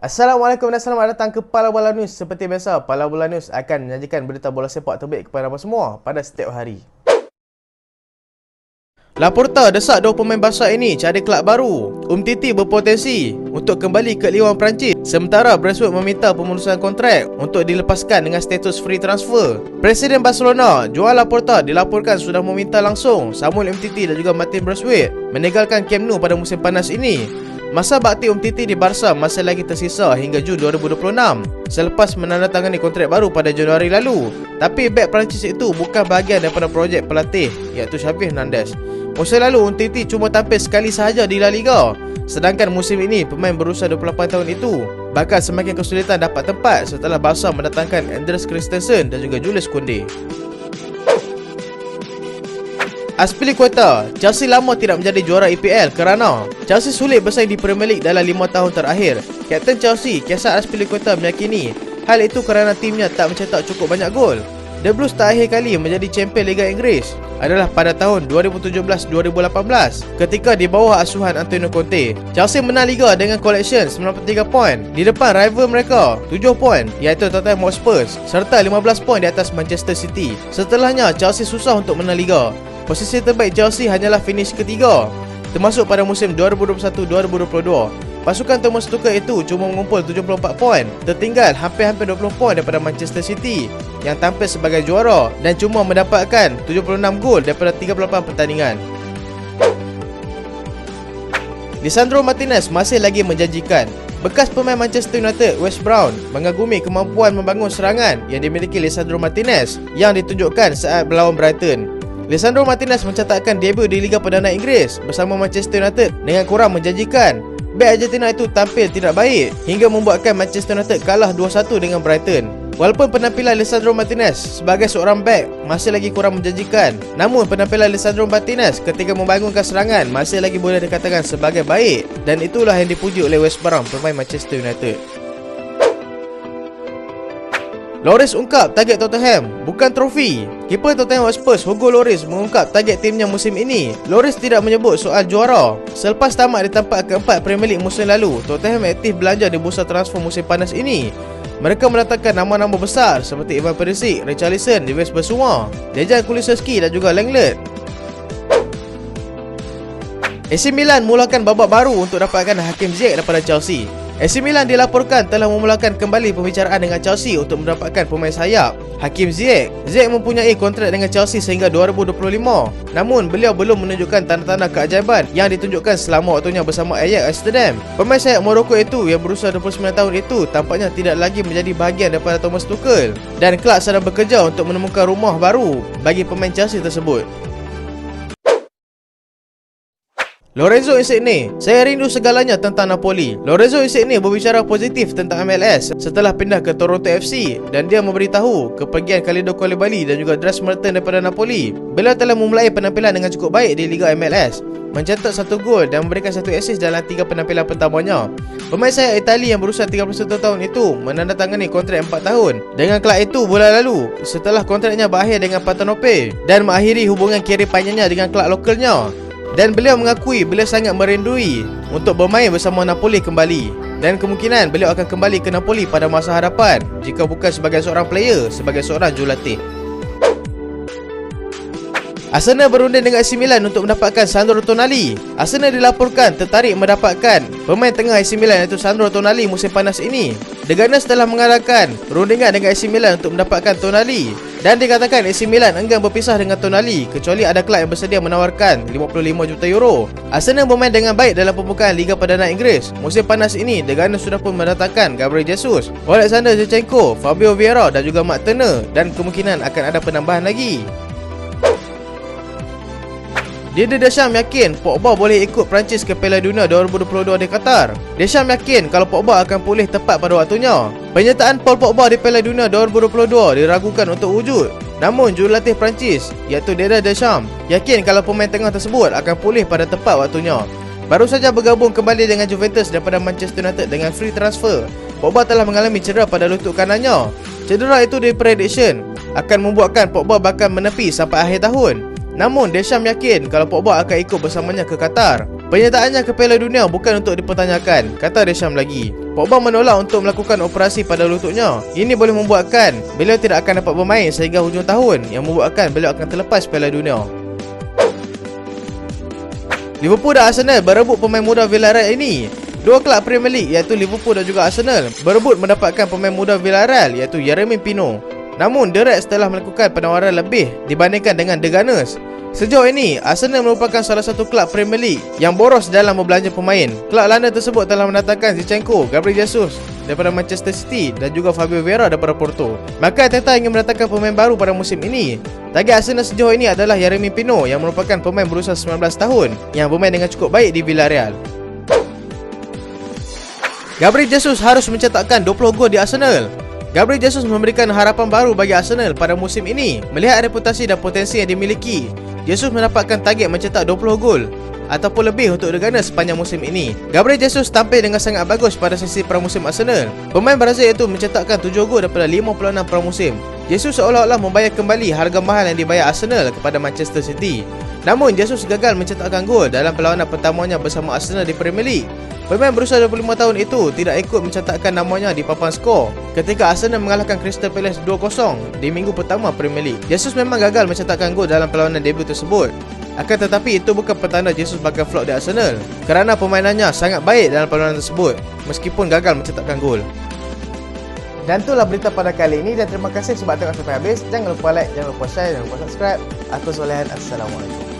Assalamualaikum dan selamat datang ke Pala Bola News. Seperti biasa, Pala Bola News akan menyajikan berita bola sepak terbaik kepada anda semua pada setiap hari. Laporta desak dua pemain Barca ini cari kelab baru. Umtiti berpotensi untuk kembali ke Liga 1 Perancis, sementara Brentford meminta pemutusan kontrak untuk dilepaskan dengan status free transfer. Presiden Barcelona, Joan Laporta, dilaporkan sudah meminta langsung Samuel Umtiti dan juga Martin Braithwaite meninggalkan Camp Nou pada musim panas ini. Masa bakti Umtiti di Barca masih lagi tersisa hingga Jun 2026 selepas menandatangani kontrak baru pada Januari lalu. Tapi bek Perancis itu bukan bahagian daripada projek pelatih iaitu Xavi Hernandez. Musim lalu Umtiti cuma tampil sekali sahaja di La Liga, sedangkan musim ini pemain berusia 28 tahun itu bakal semakin kesulitan dapat tempat setelah Barca mendatangkan Andreas Christensen dan juga Jules Koundé. Azpilicueta, Chelsea lama tidak menjadi juara EPL kerana Chelsea sulit bersaing di Premier League dalam 5 tahun terakhir. Kapten Chelsea, Cesar Azpilicueta meyakini hal itu kerana timnya tak mencetak cukup banyak gol. The Blues terakhir kali menjadi champion Liga Inggeris adalah pada tahun 2017-2018 ketika di bawah asuhan Antonio Conte. Chelsea menang Liga dengan collection 93 poin di depan rival mereka 7 poin iaitu Tottenham Hotspur serta 15 poin di atas Manchester City. Setelahnya Chelsea susah untuk menang Liga. Posisi terbaik Chelsea hanyalah finish ketiga, termasuk pada musim 2021-2022. Pasukan Thomas Tuchel itu cuma mengumpul 74 poin, tertinggal hampir-hampir 20 poin daripada Manchester City yang tampil sebagai juara dan cuma mendapatkan 76 gol daripada 38 pertandingan. Lisandro Martinez masih lagi menjanjikan. Bekas pemain Manchester United Wes Brown mengagumi kemampuan membangun serangan yang dimiliki Lisandro Martinez yang ditunjukkan saat berlawan Brighton. Lisandro Martinez mencatatkan debut di Liga Perdana Inggeris bersama Manchester United dengan kurang menjanjikan. Bek Argentina itu tampil tidak baik hingga membuatkan Manchester United kalah 2-1 dengan Brighton. Walaupun penampilan Lisandro Martinez sebagai seorang bek masih lagi kurang menjanjikan, namun penampilan Lisandro Martinez ketika membangunkan serangan masih lagi boleh dikatakan sebagai baik, dan itulah yang dipuji oleh Wes Brown, pemain Manchester United. Lloris ungkap target Tottenham, bukan trofi. Kiper Tottenham Hotspur Hugo Lloris mengungkap target timnya musim ini. Lloris tidak menyebut soal juara. Selepas tamat di tempat keempat Premier League musim lalu, Tottenham aktif belanja di bursa transfer musim panas ini. Mereka mendatangkan nama-nama besar seperti Ivan Perisic, Richarlison, Yves Bissouma, Dejan Kulusevski dan juga Lenglet. AC Milan mulakan babak baru untuk dapatkan Hakim Ziyech daripada Chelsea. AC Milan dilaporkan telah memulakan kembali pembicaraan dengan Chelsea untuk mendapatkan pemain sayap Hakim Ziyech. Ziyech mempunyai kontrak dengan Chelsea sehingga 2025. Namun beliau belum menunjukkan tanda-tanda keajaiban yang ditunjukkan selama waktunya bersama Ajax Amsterdam. Pemain sayap Morocco itu yang berusia 29 tahun itu tampaknya tidak lagi menjadi bahagian daripada Thomas Tuchel, dan kelab sedang bekerja untuk menemukan rumah baru bagi pemain Chelsea tersebut. Lorenzo Insigne, saya rindu segalanya tentang Napoli. Lorenzo Insigne berbicara positif tentang MLS setelah pindah ke Toronto FC, dan dia memberitahu kepergian Kalidou Koulibaly dan juga Dries Mertens daripada Napoli. Beliau telah memulai penampilan dengan cukup baik di Liga MLS, mencetak 1 gol dan memberikan 1 assist dalam 3 penampilan pertamanya. Pemain sayap Itali yang berusia 31 tahun itu menandatangani kontrak 4 tahun dengan kelab itu bulan lalu setelah kontraknya berakhir dengan Partenope dan mengakhiri hubungan kiri panjangnya dengan kelab lokalnya. Dan beliau mengakui beliau sangat merindui untuk bermain bersama Napoli kembali, dan kemungkinan beliau akan kembali ke Napoli pada masa hadapan jika bukan sebagai seorang player, sebagai seorang jurulatih. Arsenal berunding dengan AC Milan untuk mendapatkan Sandro Tonali. Arsenal dilaporkan tertarik mendapatkan pemain tengah AC Milan iaitu Sandro Tonali musim panas ini. The Gunners telah mengadakan rundingan dengan AC Milan untuk mendapatkan Tonali, dan dikatakan AC Milan enggan berpisah dengan Tonali kecuali ada kelab yang bersedia menawarkan 55 juta euro. Arsenal bermain dengan baik dalam pembukaan Liga Perdana Inggeris musim panas ini. The Gunners sudah pun mendatangkan Gabriel Jesus, Alexander Zinchenko, Fabio Vieira dan juga Mark Turner, dan kemungkinan akan ada penambahan lagi. Didier Deschamps yakin Pogba boleh ikut Perancis ke Piala Dunia 2022 di Qatar. Deschamps yakin kalau Pogba akan pulih tepat pada waktunya. Penyertaan Paul Pogba di Piala Dunia 2022 diragukan untuk wujud. Namun jurulatih Perancis iaitu Didier Deschamps yakin kalau pemain tengah tersebut akan pulih pada tepat waktunya. Baru saja bergabung kembali dengan Juventus daripada Manchester United dengan free transfer, Pogba telah mengalami cedera pada lutut kanannya. Cedera itu diprediction akan membuatkan Pogba bakal menepi sampai akhir tahun. Namun Deschamps yakin kalau Pogba akan ikut bersamanya ke Qatar. Penyertaannya ke Piala Dunia bukan untuk dipertanyakan, kata Deschamps lagi. Pogba menolak untuk melakukan operasi pada lututnya. Ini boleh membuatkan beliau tidak akan dapat bermain sehingga hujung tahun, yang membuatkan beliau akan terlepas Piala Dunia. Liverpool dan Arsenal berebut pemain muda Villarreal ini. Dua kelab Premier League iaitu Liverpool dan juga Arsenal berebut mendapatkan pemain muda Villarreal iaitu Yeremy Pino. Namun The Reds telah melakukan penawaran lebih dibandingkan dengan The Gunners. Sejauh ini, Arsenal merupakan salah satu kelab Premier League yang boros dalam berbelanja pemain. Kelab London tersebut telah mendatangkan Zinchenko, Gabriel Jesus daripada Manchester City dan juga Fabio Vieira daripada Porto. Maka Arteta ingin mendatangkan pemain baru pada musim ini. Target Arsenal sejauh ini adalah Yeremy Pino yang merupakan pemain berusia 19 tahun yang bermain dengan cukup baik di Villarreal. Gabriel Jesus harus mencetakkan 20 gol di Arsenal. Gabriel Jesus memberikan harapan baru bagi Arsenal pada musim ini. Melihat reputasi dan potensi yang dimiliki, Jesus mendapatkan target mencetak 20 gol ataupun lebih untuk The Gunners sepanjang musim ini. Gabriel Jesus tampil dengan sangat bagus pada sesi pramusim Arsenal. Pemain Brazil itu mencetakkan 7 gol daripada 56 pramusim. Jesus seolah-olah membayar kembali harga mahal yang dibayar Arsenal kepada Manchester City. Namun Jesus gagal mencetakkan gol dalam perlawanan pertamanya bersama Arsenal di Premier League. Pemain berusia 25 tahun itu tidak ikut mencatatkan namanya di papan skor ketika Arsenal mengalahkan Crystal Palace 2-0 di minggu pertama Premier League. Jesus memang gagal mencatatkan gol dalam perlawanan debut tersebut. Akan tetapi itu bukan petanda Jesus bakal flop di Arsenal, kerana permainannya sangat baik dalam perlawanan tersebut meskipun gagal mencatatkan gol. Dan itulah berita pada kali ini, dan terima kasih sebab tengok sampai habis. Jangan lupa like, jangan lupa share, jangan lupa subscribe. Aku Solehan, Assalamualaikum.